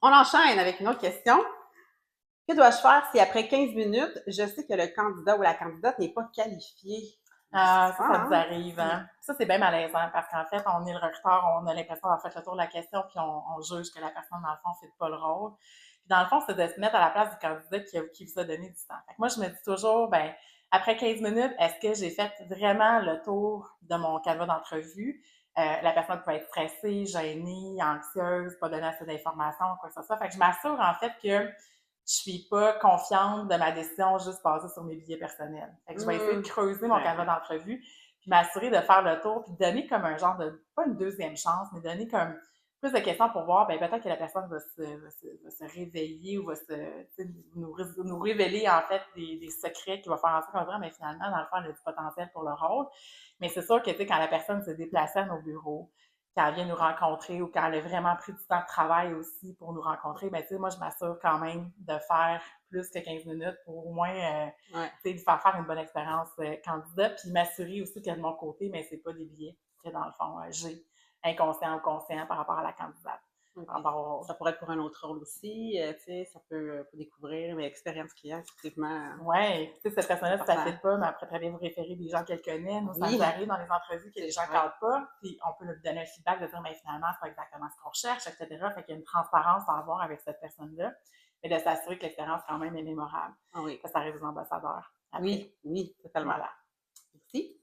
On enchaîne avec une autre question. Que dois-je faire si après 15 minutes, je sais que le candidat ou la candidate n'est pas qualifié? Ah, ça, Difficile, ça vous hein? arrive, hein? Ça, c'est bien malaisant parce qu'en fait, on est le recruteur, on a l'impression d'avoir fait le tour de la question, puis on juge que la personne, dans le fond, fait pas le rôle. Puis dans le fond, c'est de se mettre à la place du candidat qui vous a donné du temps. Fait que moi, je me dis toujours, ben, après 15 minutes, est-ce que j'ai fait vraiment le tour de mon canevas d'entrevue? La personne peut être stressée, gênée, anxieuse, pas donner assez d'informations, quoi que ce soit. Fait que je m'assure, en fait, que je suis pas confiante de ma décision juste basée sur mes billets personnels. Fait que je vais essayer de Mmh. creuser mon canevas Ouais. d'entrevue, puis m'assurer de faire le tour, puis de donner comme un genre de, pas une deuxième chance, mais donner comme plus de questions pour voir, ben peut-être que la personne va se réveiller ou va nous révéler en fait des secrets qui vont faire en sorte qu'on va dire, mais finalement, dans le fond, elle a du potentiel pour le rôle. Mais c'est sûr que, tu sais, quand la personne se déplaçait à nos bureaux, quand elle vient nous rencontrer ou quand elle a vraiment pris du temps de travail aussi pour nous rencontrer, ben, tu sais, moi, je m'assure quand même de faire plus que 15 minutes pour au moins, Ouais. tu sais, lui faire faire une bonne expérience candidat, puis m'assurer aussi que de mon côté, mais c'est pas des billets que dans le fond, j'ai inconscient ou conscient par rapport à la candidate, OK. par rapport au rôle. Ça pourrait être pour un autre rôle aussi, tu sais, ça peut pour découvrir, mais expérience client, effectivement, Ouais, tu sais, cette c'est personne-là, si ça ne important. fait pas, mais après, très bien vous référer des gens qu'elle connaît. Nous, ça nous Oui, arrive dans les entrevues que les gens ne oui. cadrent pas, puis on peut lui donner un feedback de dire, mais finalement, c'est pas exactement ce qu'on recherche, etc. Fait qu'il y a une transparence à avoir avec cette personne-là, mais de s'assurer que l'expérience, quand même, est mémorable. Ah oui. Ça arrive aux ambassadeurs après. Oui, oui, totalement. Voilà. Merci.